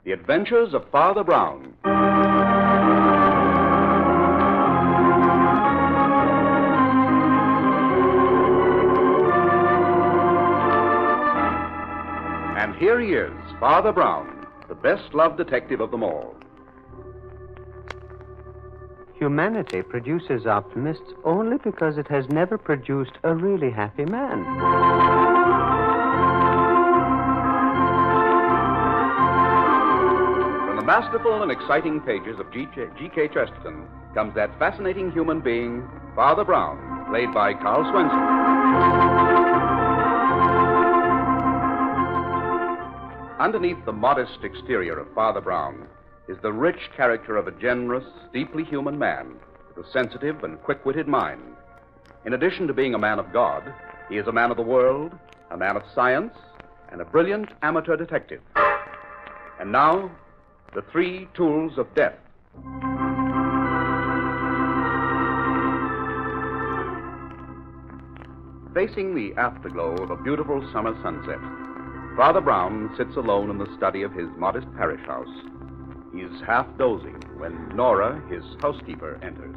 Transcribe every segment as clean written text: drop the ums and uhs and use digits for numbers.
The Adventures of Father Brown. And here he is, Father Brown, the best-loved detective of them all. Humanity produces optimists only because it has never produced a really happy man. From the masterful and exciting pages of G.K. Chesterton comes that fascinating human being, Father Brown, played by Carl Swenson. Underneath the modest exterior of Father Brown is the rich character of a generous, deeply human man with a sensitive and quick-witted mind. In addition to being a man of God, he is a man of the world, a man of science, and a brilliant amateur detective. And now, the three tools of death. Facing the afterglow of a beautiful summer sunset, Father Brown sits alone in the study of his modest parish house. He is half dozing when Nora, his housekeeper, enters.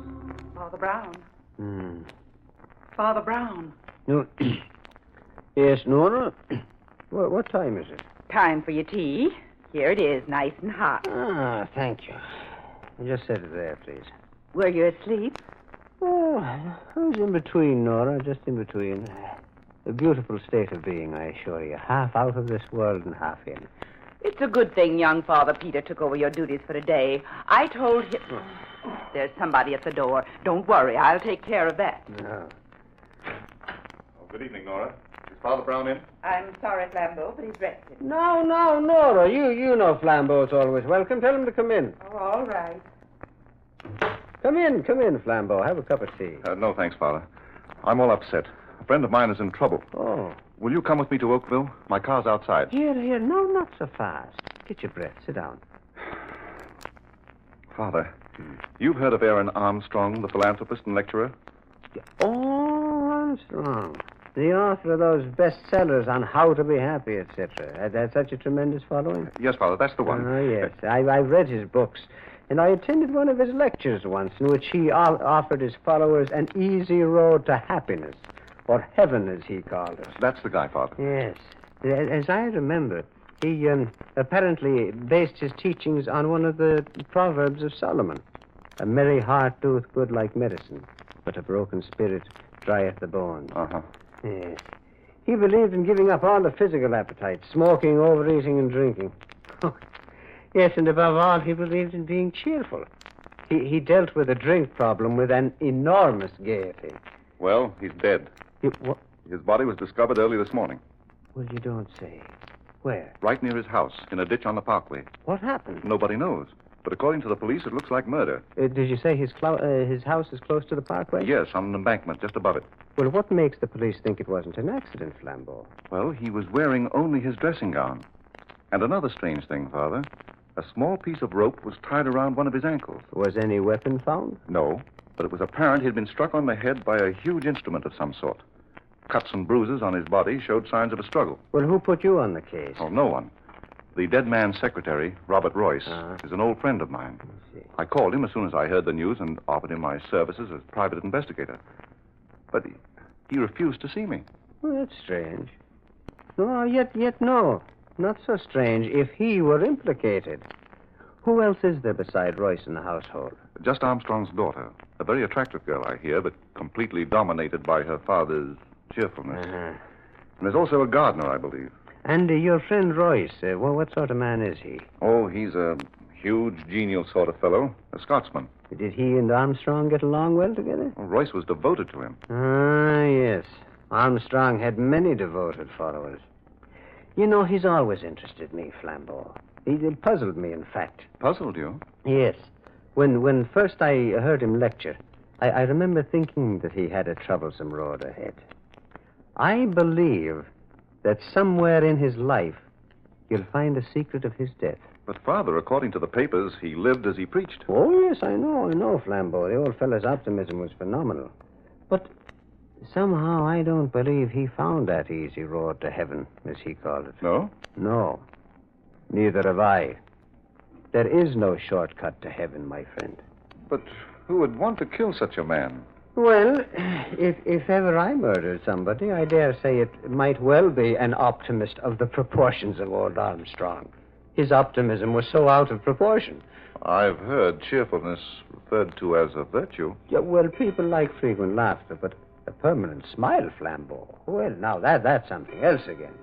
Father Brown. Father Brown. No. Yes, Nora? What time is it? Time for your tea. Here it is, nice and hot. Ah, thank you. Just set it there, please. Were you asleep? Oh, I was in between, Nora, just in between. A beautiful state of being, I assure you. Half out of this world and half in. It's a good thing young Father Peter took over your duties for today. I told him... There's somebody at the door. Don't worry, I'll take care of that. No. Oh, good evening, Nora. Is Father Brown in? I'm sorry, Flambeau, but he's rested. No, Nora. You know Flambeau's always welcome. Tell him to come in. Oh, all right. Come in, Flambeau. Have a cup of tea. No, thanks, Father. I'm all upset. A friend of mine is in trouble. Oh. Will you come with me to Oakville? My car's outside. Here. No, not so fast. Get your breath. Sit down. Father, you've heard of Aaron Armstrong, the philanthropist and lecturer? Oh, Armstrong. The author of those bestsellers on how to be happy, etc. Had that such a tremendous following? Yes, Father, that's the one. Oh, yes. I've read his books. And I attended one of his lectures once in which he offered his followers an easy road to happiness. Or heaven, as he called it. That's the guy, Father. Yes. As I remember, he apparently based his teachings on one of the Proverbs of Solomon. A merry heart doeth good like medicine, but a broken spirit drieth the bones. Uh-huh. Yes. He believed in giving up all the physical appetites, smoking, overeating, and drinking. Yes, and above all, he believed in being cheerful. He dealt with the drink problem with an enormous gaiety. Well, he's dead. What? His body was discovered early this morning. Well, you don't say. Where? Right near his house, in a ditch on the parkway. What happened? Nobody knows. But according to the police, it looks like murder. Did you say his house is close to the parkway? Yes, on an embankment just above it. Well, what makes the police think it wasn't an accident, Flambeau? Well, he was wearing only his dressing gown. And another strange thing, Father. A small piece of rope was tied around one of his ankles. Was any weapon found? No, but it was apparent he'd been struck on the head by a huge instrument of some sort. Cuts and bruises on his body showed signs of a struggle. Well, who put you on the case? Oh, no one. The dead man's secretary, Robert Royce, is an old friend of mine. I called him as soon as I heard the news and offered him my services as private investigator. But he refused to see me. Well, that's strange. No, yet no. Not so strange if he were implicated. Who else is there beside Royce in the household? Just Armstrong's daughter. A very attractive girl, I hear, but completely dominated by her father's cheerfulness. Uh-huh. And there's also a gardener, I believe. And your friend Royce, what sort of man is he? Oh, he's a huge, genial sort of fellow. A Scotsman. Did he and Armstrong get along well together? Well, Royce was devoted to him. Ah, yes. Armstrong had many devoted followers. You know, he's always interested me, Flambeau. It puzzled me, in fact. Puzzled you? Yes. When first I heard him lecture, I remember thinking that he had a troublesome road ahead. I believe that somewhere in his life, you'll find the secret of his death. But, Father, according to the papers, he lived as he preached. Oh, yes, I know, Flambeau. The old fellow's optimism was phenomenal. But somehow I don't believe he found that easy road to heaven, as he called it. No? No. Neither have I. There is no shortcut to heaven, my friend. But who would want to kill such a man? Well, if ever I murdered somebody, I dare say it might well be an optimist of the proportions of old Armstrong. His optimism was so out of proportion. I've heard cheerfulness referred to as a virtue. Yeah, well, people like frequent laughter, but a permanent smile, Flambeau. Well, now that's something else again.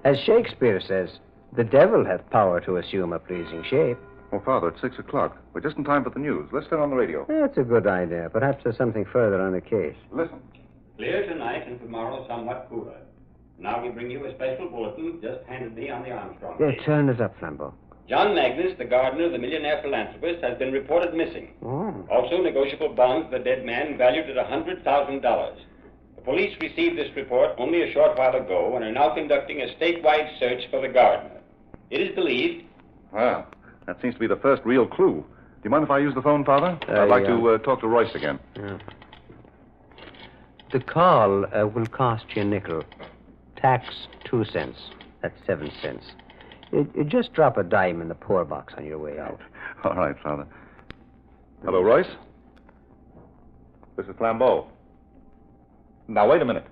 As Shakespeare says, the devil hath power to assume a pleasing shape. Oh, Father, it's 6 o'clock. We're just in time for the news. Let's turn on the radio. That's a good idea. Perhaps there's something further on the case. Listen. Clear tonight and tomorrow somewhat cooler. Now we bring you a special bulletin just handed me on the Armstrong Yeah, case. turn it up, Flambeau. John Magnus, the gardener, the millionaire philanthropist, has been reported missing. Oh. Also, negotiable bonds of the dead man valued at $100,000. The police received this report only a short while ago and are now conducting a statewide search for the gardener. It is believed... Well, that seems to be the first real clue. Do you mind if I use the phone, Father? I'd like to talk to Royce again. Yeah. The call will cost you a nickel. Tax 2 cents. That's 7 cents. Just drop a dime in the poor box on your way out. All right, Father. Hello, Royce? This is Flambeau. Now, wait a minute.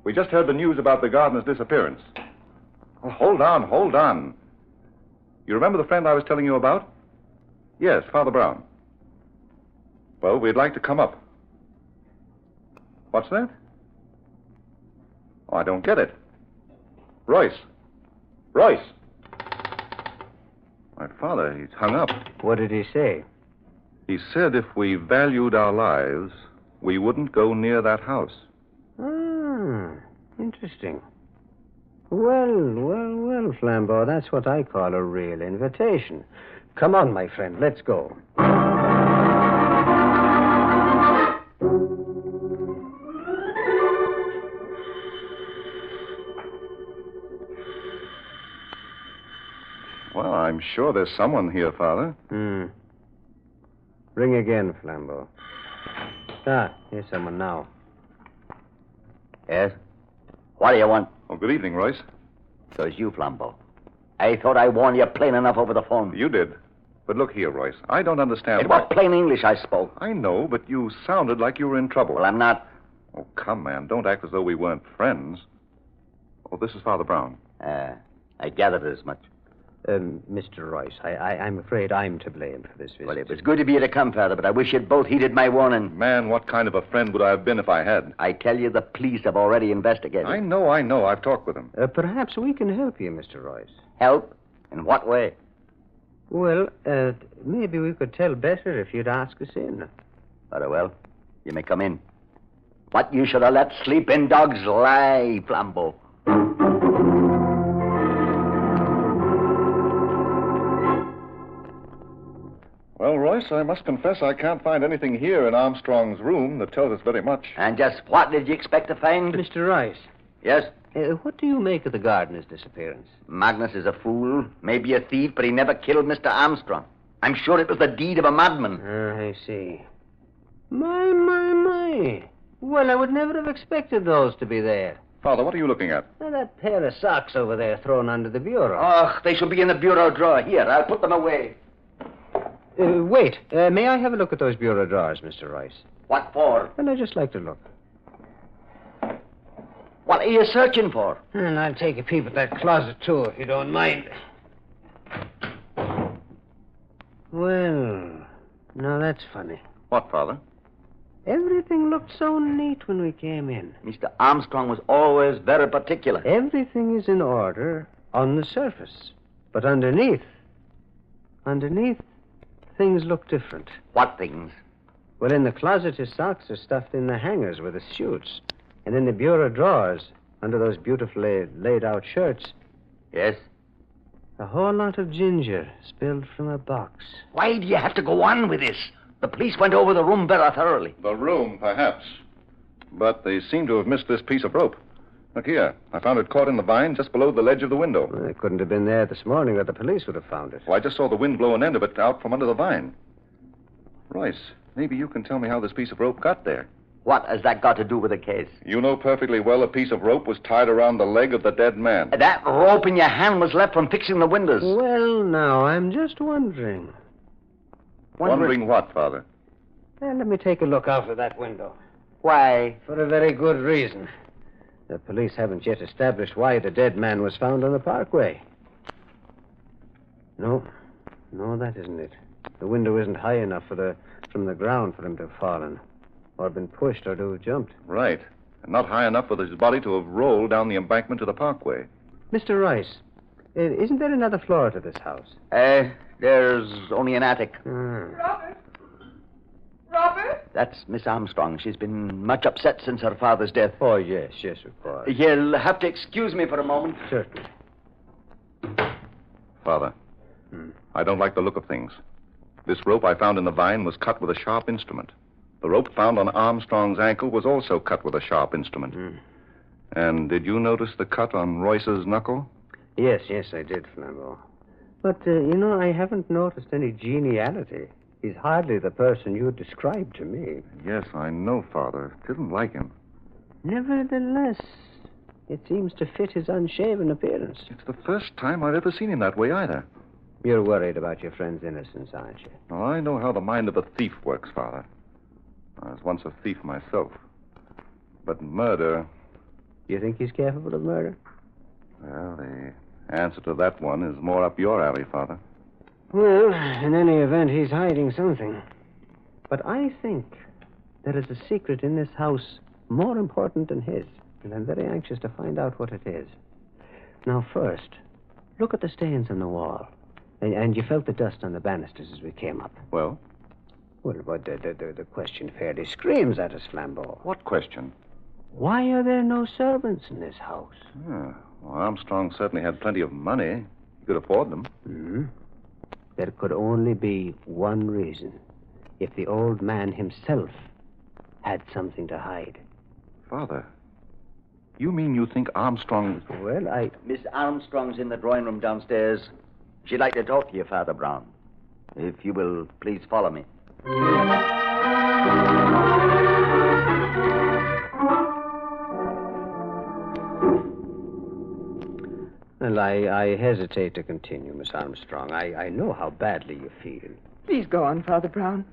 We just heard the news about the gardener's disappearance. Oh, hold on. You remember the friend I was telling you about? Yes, Father Brown. Well, we'd like to come up. What's that? Oh, I don't get it. Royce! My father, he's hung up. What did he say? He said if we valued our lives, we wouldn't go near that house. Ah, interesting. Well, Flambeau, that's what I call a real invitation. Come on, my friend, let's go. Well, I'm sure there's someone here, Father. Ring again, Flambeau. Here's someone now. Yes? What do you want? Oh, good evening, Royce. So it's you, Flambeau. I thought I warned you plain enough over the phone. You did. But look here, Royce. I don't understand It was plain English I spoke. I know, but you sounded like you were in trouble. Well, I'm not. Oh, come, man. Don't act as though we weren't friends. Oh, this is Father Brown. I gathered as much. Mr. Royce, I'm afraid I'm to blame for this visit. Well, it was good of you to come, Father, but I wish you'd both heeded my warning. Man, what kind of a friend would I have been if I had? I tell you, the police have already investigated. I know. I've talked with them. Perhaps we can help you, Mr. Royce. Help? In what way? Well, maybe we could tell better if you'd ask us in. Very well. You may come in. What you should have let sleeping dogs lie, Flambeau. Well, Royce, I must confess I can't find anything here in Armstrong's room that tells us very much. And just what did you expect to find? Mr. Royce. Yes? What do you make of the gardener's disappearance? Magnus is a fool, maybe a thief, but he never killed Mr. Armstrong. I'm sure it was the deed of a madman. I see. My. Well, I would never have expected those to be there. Father, what are you looking at? Now, that pair of socks over there thrown under the bureau. Oh, they should be in the bureau drawer. Here, I'll put them away. Wait. May I have a look at those bureau drawers, Mr. Royce? What for? Well, I'd just like to look. What are you searching for? And I'll take a peep at that closet, too, if you don't mind. Well, now that's funny. What, Father? Everything looked so neat when we came in. Mr. Armstrong was always very particular. Everything is in order on the surface. But underneath, things look different. What things? Well, in the closet, his socks are stuffed in the hangers with his suits. And in the bureau drawers, under those beautifully laid-out shirts... Yes? A whole lot of ginger spilled from a box. Why do you have to go on with this? The police went over the room very thoroughly. The room, perhaps. But they seem to have missed this piece of rope. Look here. I found it caught in the vine just below the ledge of the window. Well, it couldn't have been there this morning, or the police would have found it. Well, I just saw the wind blow an end of it out from under the vine. Royce, maybe you can tell me how this piece of rope got there. What has that got to do with the case? You know perfectly well a piece of rope was tied around the leg of the dead man. That rope in your hand was left from fixing the windows. Well, now, I'm just wondering. Wondering what, Father? Well, let me take a look out of that window. Why? For a very good reason. The police haven't yet established why the dead man was found on the parkway. No, that isn't it. The window isn't high enough from the ground for him to have fallen, or been pushed, or to have jumped. Right. And not high enough for his body to have rolled down the embankment to the parkway. Mr. Rice, isn't there another floor to this house? There's only an attic. Robert? That's Miss Armstrong. She's been much upset since her father's death. Oh, yes, of course. You'll have to excuse me for a moment. Certainly. Father, I don't like the look of things. This rope I found in the vine was cut with a sharp instrument. The rope found on Armstrong's ankle was also cut with a sharp instrument. And did you notice the cut on Royce's knuckle? Yes, I did, Flambeau. But, I haven't noticed any geniality. He's hardly the person you described to me. Yes, I know, Father. Didn't like him. Nevertheless, it seems to fit his unshaven appearance. It's the first time I've ever seen him that way, either. You're worried about your friend's innocence, aren't you? Now, I know how the mind of a thief works, Father. I was once a thief myself. But murder... You think he's capable of murder? Well, the answer to that one is more up your alley, Father. Well, in any event, he's hiding something. But I think there is a secret in this house more important than his, and I'm very anxious to find out what it is. Now, first, look at the stains on the wall. And you felt the dust on the banisters as we came up. Well? Well, but the question fairly screams at us, Flambeau. What question? Why are there no servants in this house? Well, Armstrong certainly had plenty of money. He could afford them. There could only be one reason. If the old man himself had something to hide. Father, you mean you think Armstrong... Well, Miss Armstrong's in the drawing room downstairs. She'd like to talk to you, Father Brown. If you will please follow me. Well, I hesitate to continue, Miss Armstrong. I know how badly you feel. Please go on, Father Brown.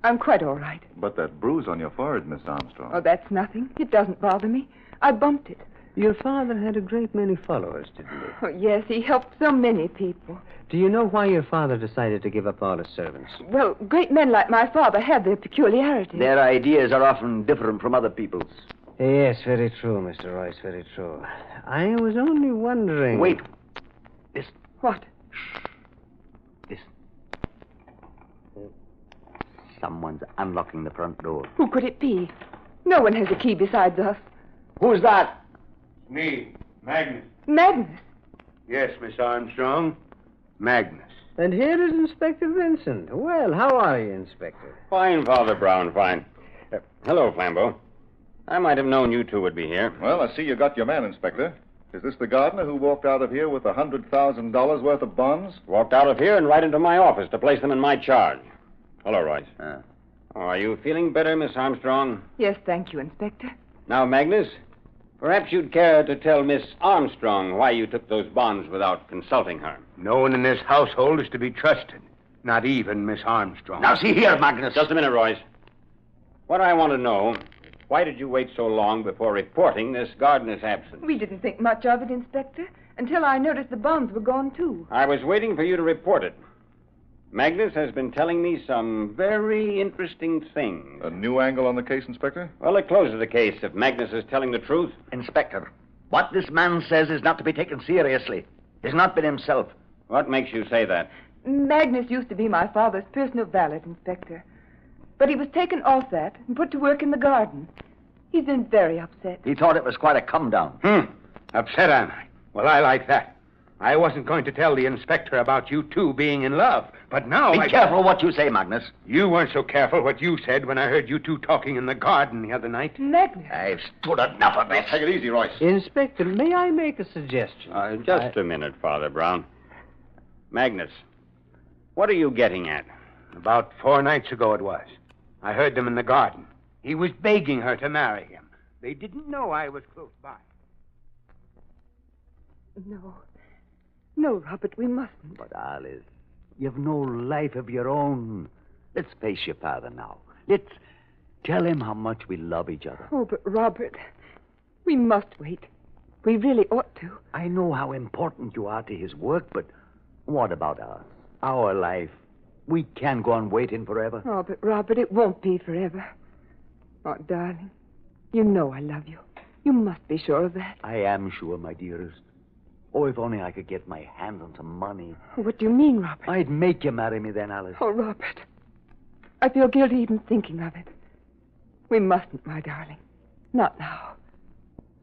I'm quite all right. But that bruise on your forehead, Miss Armstrong... Oh, that's nothing. It doesn't bother me. I bumped it. Your father had a great many followers, didn't he? Oh, yes, he helped so many people. Do you know why your father decided to give up all his servants? Well, great men like my father have their peculiarities. Their ideas are often different from other people's. Yes, very true, Mr. Royce, very true. I was only wondering... Wait. Listen. What? Listen. Someone's unlocking the front door. Who could it be? No one has a key besides us. Who's that? Me, Magnus. Magnus. Yes, Miss Armstrong. Magnus. And here is Inspector Vincent. Well, how are you, Inspector? Fine, Father Brown, fine. Hello, Flambeau. I might have known you two would be here. Well, I see you got your man, Inspector. Is this the gardener who walked out of here with $100,000 worth of bonds? Walked out of here and right into my office to place them in my charge. Hello, Royce. Are you feeling better, Miss Armstrong? Yes, thank you, Inspector. Now, Magnus, perhaps you'd care to tell Miss Armstrong why you took those bonds without consulting her. No one in this household is to be trusted. Not even Miss Armstrong. Now, see here, Magnus. Just a minute, Royce. What I want to know, why did you wait so long before reporting this gardener's absence? We didn't think much of it, Inspector, until I noticed the bonds were gone, too. I was waiting for you to report it. Magnus has been telling me some very interesting things. A new angle on the case, Inspector? Well, it closes the case if Magnus is telling the truth. Inspector, what this man says is not to be taken seriously. He's not been himself. What makes you say that? Magnus used to be my father's personal valet, Inspector. But he was taken off that and put to work in the garden. He's been very upset. He thought it was quite a come-down. Upset, am I? Well, I like that. I wasn't going to tell the inspector about you two being in love, but now Be careful what you say, Magnus. You weren't so careful what you said when I heard you two talking in the garden the other night. Magnus. I've stood enough of this. Take it easy, Royce. Inspector, may I make a suggestion? Just a minute, Father Brown. Magnus, what are you getting at? About 4 nights ago it was. I heard them in the garden. He was begging her to marry him. They didn't know I was close by. No. No, Robert, we mustn't. But, Alice, you've no life of your own. Let's face your father now. Let's tell him how much we love each other. Oh, but Robert, we must wait. We really ought to. I know how important you are to his work, but what about us? Our life? We can't go on waiting forever. Oh, but Robert, it won't be forever. Oh, darling, you know I love you. You must be sure of that. I am sure, my dearest. Oh, if only I could get my hands on some money. What do you mean, Robert? I'd make you marry me then, Alice. Oh, Robert, I feel guilty even thinking of it. We mustn't, my darling. Not now.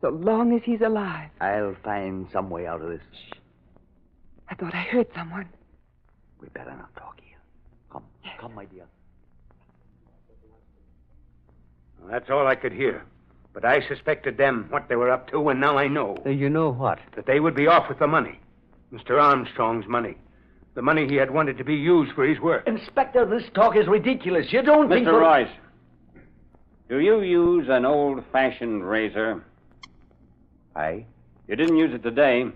So long as he's alive. I'll find some way out of this. Shh. I thought I heard someone. We better not talk here. Come, come, my dear. Well, that's all I could hear. But I suspected them what they were up to, and now I know. You know what? That they would be off with the money. Mr. Armstrong's money. The money he had wanted to be used for his work. Inspector, this talk is ridiculous. You don't think... Mr. Royce, do you use an old-fashioned razor? Aye. You didn't use it today.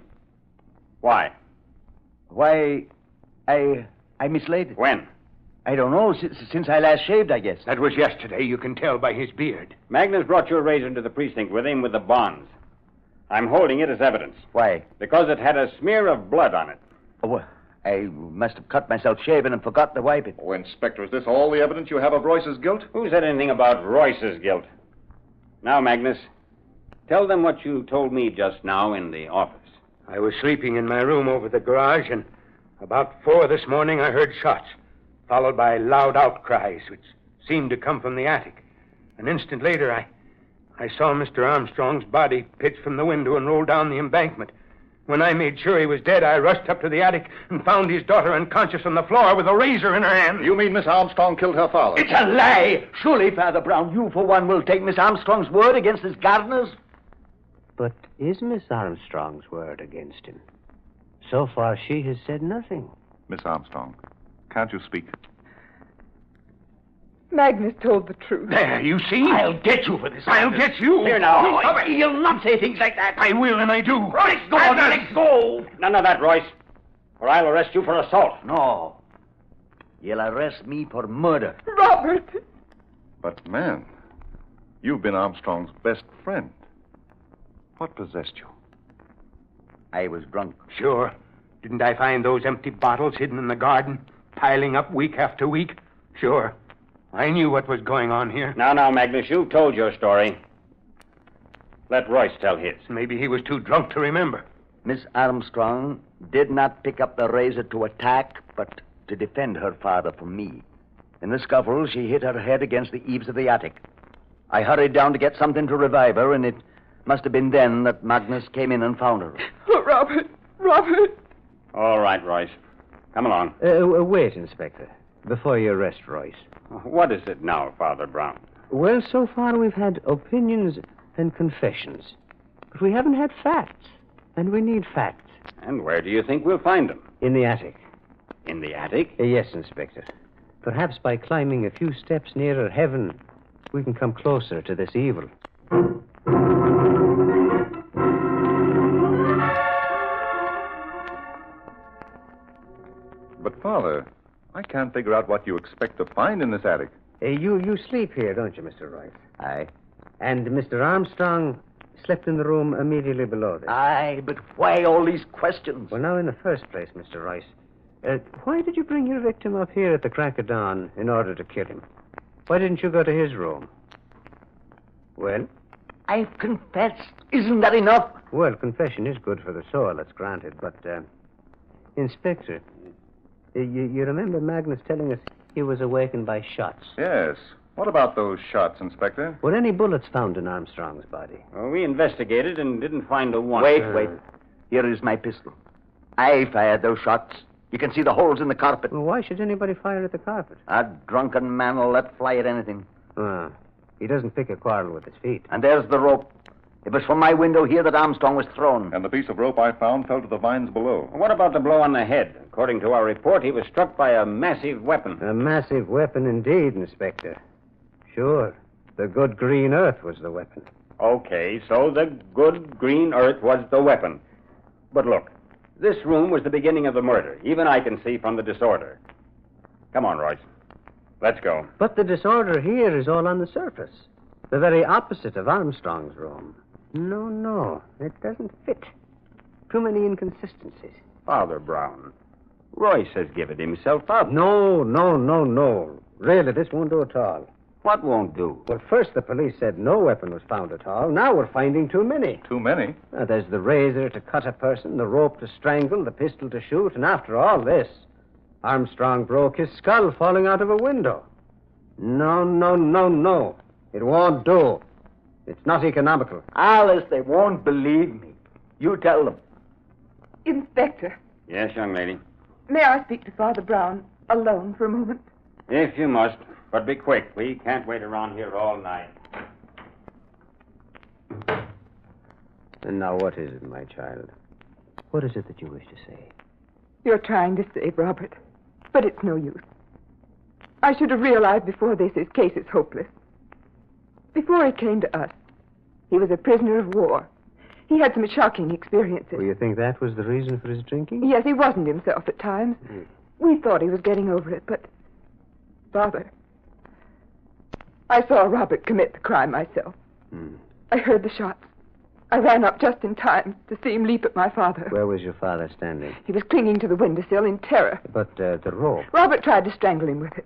Why? Why, I mislaid. When? I don't know. Since I last shaved, I guess. That was yesterday. You can tell by his beard. Magnus brought your razor to the precinct with him with the bonds. I'm holding it as evidence. Why? Because it had a smear of blood on it. Oh, I must have cut myself shaving and forgot to wipe it. Oh, Inspector, is this all the evidence you have of Royce's guilt? Who said anything about Royce's guilt? Now, Magnus, tell them what you told me just now in the office. I was sleeping in my room over the garage, and about 4 this morning I heard shots, followed by loud outcries, which seemed to come from the attic. An instant later, I saw Mr. Armstrong's body pitch from the window and roll down the embankment. When I made sure he was dead, I rushed up to the attic and found his daughter unconscious on the floor with a razor in her hand. You mean Miss Armstrong killed her father? It's a lie! Surely, Father Brown, you for one will take Miss Armstrong's word against his gardener's? But is Miss Armstrong's word against him? So far, she has said nothing. Miss Armstrong, can't you speak? Magnus told the truth. There, you see? I'll get you for this. I'll get you. Here now. Oh, you'll not say things like that. I will, and I do. Let go, let go. None of that, Royce, or I'll arrest you for assault. No. You'll arrest me for murder. Robert! But, man, you've been Armstrong's best friend. What possessed you? I was drunk. Sure. Didn't I find those empty bottles hidden in the garden, piling up week after week? Sure. I knew what was going on here. Now, Magnus, you've told your story. Let Royce tell his. Maybe he was too drunk to remember. Miss Armstrong did not pick up the razor to attack, but to defend her father from me. In the scuffle, she hit her head against the eaves of the attic. I hurried down to get something to revive her, and it must have been then that Magnus came in and found her. Oh, Robert! All right, Royce. Come along. Wait, Inspector, before you arrest Royce. What is it now, Father Brown? Well, so far we've had opinions and confessions. But we haven't had facts. And we need facts. And where do you think we'll find them? In the attic. In the attic? Yes, Inspector. Perhaps by climbing a few steps nearer heaven, we can come closer to this evil. But, Father, I can't figure out what you expect to find in this attic. You sleep here, don't you, Mr. Royce? Aye. And Mr. Armstrong slept in the room immediately below this. Aye, but why all these questions? Well, now, in the first place, Mr. Royce, why did you bring your victim up here at the crack of dawn in order to kill him? Why didn't you go to his room? Well? I've confessed. Isn't that enough? Well, confession is good for the soul, that's granted. But, Inspector, you remember Magnus telling us he was awakened by shots? Yes. What about those shots, Inspector? Were any bullets found in Armstrong's body? Well, we investigated and didn't find a one. Wait. Here is my pistol. I fired those shots. You can see the holes in the carpet. Well, why should anybody fire at the carpet? A drunken man will let fly at anything. He doesn't pick a quarrel with his feet. And there's the rope. It was from my window here that Armstrong was thrown. And the piece of rope I found fell to the vines below. What about the blow on the head? According to our report, he was struck by a massive weapon. A massive weapon indeed, Inspector. Sure. The good green earth was the weapon. Okay, so the good green earth was the weapon. But look, this room was the beginning of the murder. Even I can see from the disorder. Come on, Royce. Let's go. But the disorder here is all on the surface. The very opposite of Armstrong's room. No, it doesn't fit. Too many inconsistencies. Father Brown, Royce has given himself up. No. Really, this won't do at all. What won't do? Well, first the police said no weapon was found at all. Now we're finding too many. Too many? There's the razor to cut a person, the rope to strangle, the pistol to shoot, and after all this, Armstrong broke his skull falling out of a window. No. It won't do. It's not economical. Alice, they won't believe me. You tell them. Inspector, Yes, young lady. may I speak to Father Brown alone for a moment? If you must, but be quick. We can't wait around here all night. And now what is it, my child? What is it that you wish to say? You're trying to save Robert, but it's no use. I should have realized before this his case is hopeless. Before he came to us, he was a prisoner of war. He had some shocking experiences. Well, you think that was the reason for his drinking? Yes, he wasn't himself at times. We thought he was getting over it, but... Father, I saw Robert commit the crime myself. I heard the shots. I ran up just in time to see him leap at my father. Where was your father standing? He was clinging to the windowsill in terror. But the rope. Robert tried to strangle him with it.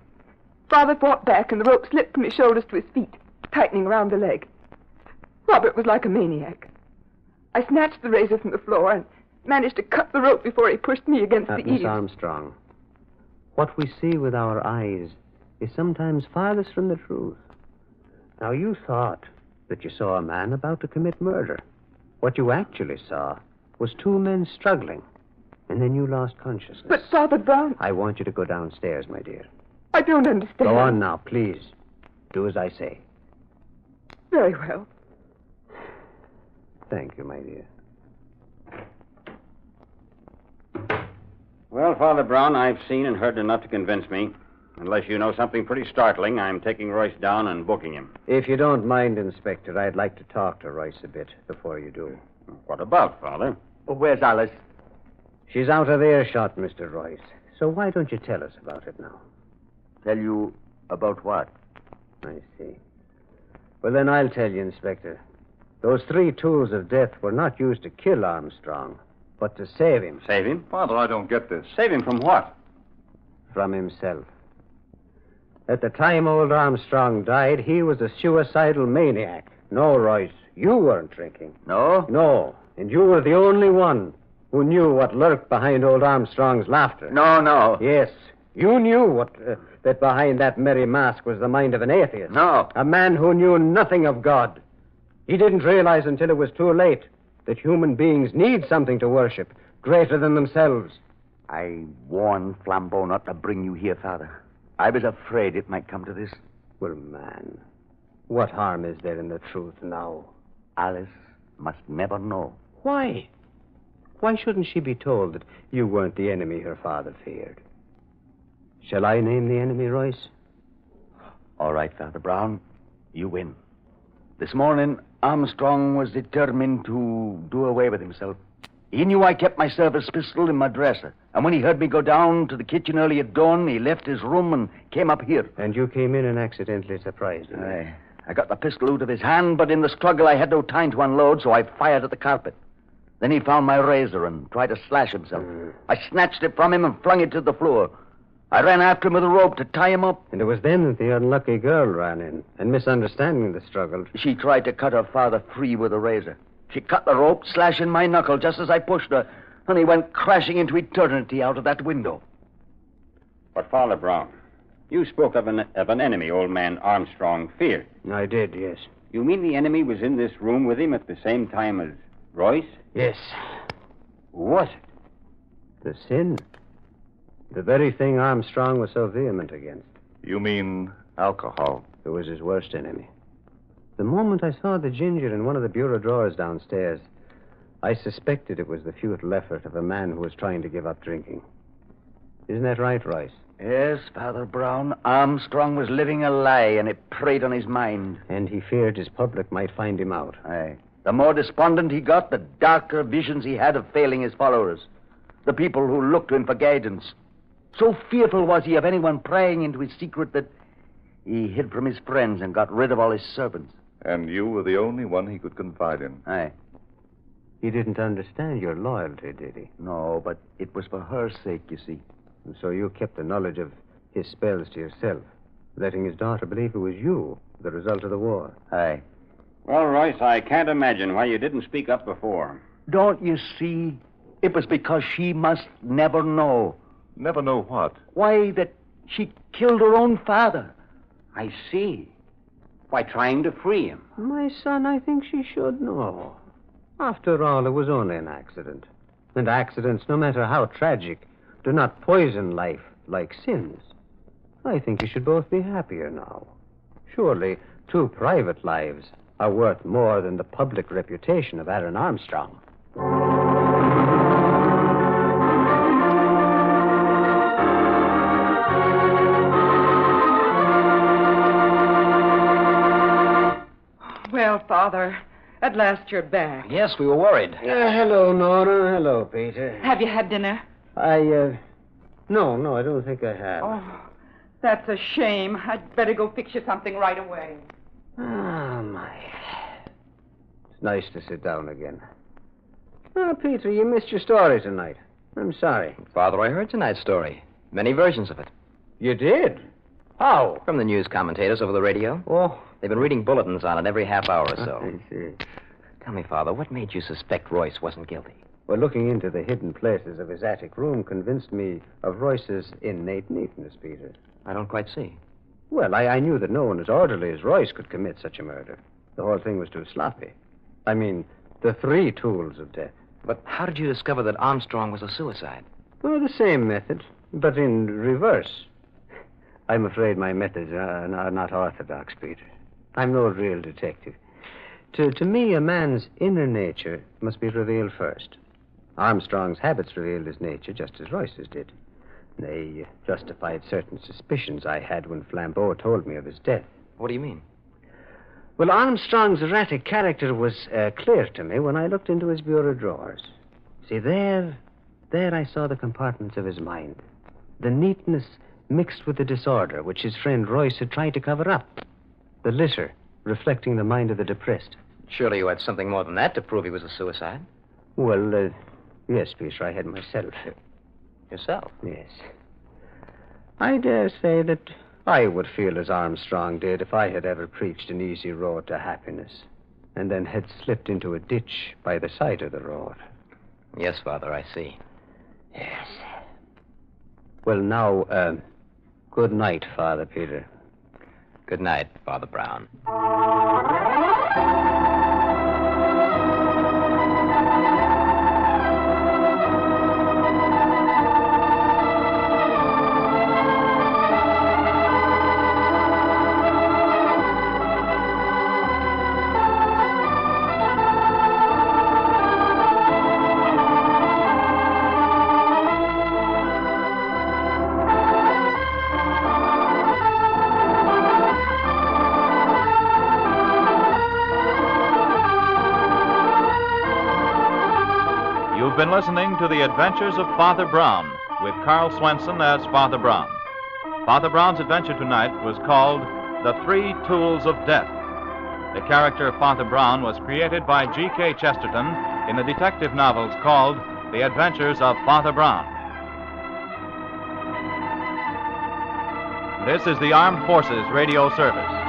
Father fought back, and the rope slipped from his shoulders to his feet, tightening around the leg. Robert was like a maniac. I snatched the razor from the floor and managed to cut the rope before he pushed me against the Miss eaves. Armstrong, what we see with our eyes is sometimes farthest from the truth. Now, you thought that you saw a man about to commit murder. What you actually saw was two men struggling, and then you lost consciousness. But Father Brown... I want you to go downstairs, my dear. I don't understand. Go on now, please. Do as I say. Very well. Thank you, my dear. Well, Father Brown, I've seen and heard enough to convince me. Unless you know something pretty startling, I'm taking Royce down and booking him. If you don't mind, Inspector, I'd like to talk to Royce a bit before you do. What about, Father? Where's Alice? She's out of earshot, Mr. Royce. So why don't you tell us about it now? Tell you about what? I see. Well, then I'll tell you, Inspector. Those three tools of death were not used to kill Armstrong, but to save him. Save him? Father, I don't get this. Save him from what? From himself. At the time old Armstrong died, he was a suicidal maniac. No, Royce, you weren't drinking. No? No, and you were the only one who knew what lurked behind old Armstrong's laughter. No. Yes, you knew that behind that merry mask was the mind of an atheist. No. A man who knew nothing of God. He didn't realize until it was too late that human beings need something to worship greater than themselves. I warned Flambeau not to bring you here, Father. I was afraid it might come to this. Well, man, what harm is there in the truth now? Alice must never know. Why? Why shouldn't she be told that you weren't the enemy her father feared? Shall I name the enemy, Royce? All right, Father Brown. You win. This morning, Armstrong was determined to do away with himself. He knew I kept my service pistol in my dresser. And when he heard me go down to the kitchen early at dawn, he left his room and came up here. And you came in and accidentally surprised him. I got the pistol out of his hand, but in the struggle I had no time to unload, so I fired at the carpet. Then he found my razor and tried to slash himself. I snatched it from him and flung it to the floor. I ran after him with a rope to tie him up. And it was then that the unlucky girl ran in, and misunderstanding the struggle. She tried to cut her father free with a razor. She cut the rope, slashing my knuckle just as I pushed her, and he went crashing into eternity out of that window. But, Father Brown, you spoke of an enemy old man Armstrong feared. I did, yes. You mean the enemy was in this room with him at the same time as Royce? Yes. Who was it? The sin. The very thing Armstrong was so vehement against. You mean alcohol? It was his worst enemy. The moment I saw the ginger in one of the bureau drawers downstairs, I suspected it was the futile effort of a man who was trying to give up drinking. Isn't that right, Royce? Yes, Father Brown. Armstrong was living a lie, and it preyed on his mind. And he feared his public might find him out. Aye. The more despondent he got, the darker visions he had of failing his followers. The people who looked to him for guidance. So fearful was he of anyone prying into his secret that he hid from his friends and got rid of all his servants. And you were the only one he could confide in. Aye. He didn't understand your loyalty, did he? No, but it was for her sake, you see. And so you kept the knowledge of his spells to yourself, letting his daughter believe it was you, the result of the war. Aye. Well, Royce, I can't imagine why you didn't speak up before. Don't you see? It was because she must never know. Never know what? Why, that she killed her own father. I see. By trying to free him. My son, I think she should know. After all, it was only an accident. And accidents, no matter how tragic, do not poison life like sins. I think you should both be happier now. Surely, 2 private lives are worth more than the public reputation of Aaron Armstrong. Well, Father, at last you're back. Yes, we were worried. Hello, Nora. Hello, Peter. Have you had dinner? No, I don't think I have. Oh, that's a shame. I'd better go fix you something right away. Ah, my. It's nice to sit down again. Oh, Peter, you missed your story tonight. I'm sorry. Father, I heard tonight's story. Many versions of it. You did? How? From the news commentators over the radio. Oh. They've been reading bulletins on it every half hour or so. I see. Tell me, Father, what made you suspect Royce wasn't guilty? Well, looking into the hidden places of his attic room convinced me of Royce's innate neatness, Peter. I don't quite see. Well, I knew that no one as orderly as Royce could commit such a murder. The whole thing was too sloppy. I mean, the 3 tools of death. But how did you discover that Armstrong was a suicide? Well, the same method, but in reverse. I'm afraid my methods are not orthodox, Peter. I'm no real detective. To me, a man's inner nature must be revealed first. Armstrong's habits revealed his nature just as Royce's did. They justified certain suspicions I had when Flambeau told me of his death. What do you mean? Well, Armstrong's erratic character was clear to me when I looked into his bureau drawers. See, there I saw the compartments of his mind. The neatness mixed with the disorder which his friend Royce had tried to cover up. The litter reflecting the mind of the depressed. Surely you had something more than that to prove he was a suicide. Well, yes, Peter, I had myself. Yourself? Yes. I dare say that I would feel as Armstrong did if I had ever preached an easy road to happiness and then had slipped into a ditch by the side of the road. Yes, Father, I see. Yes. Well, now, good night, Father Peter. Good night, Father Brown. You've been listening to The Adventures of Father Brown, with Carl Swenson as Father Brown. Father Brown's adventure tonight was called The 3 Tools of Death. The character of Father Brown was created by G.K. Chesterton in the detective novels called The Adventures of Father Brown. This is the Armed Forces Radio Service.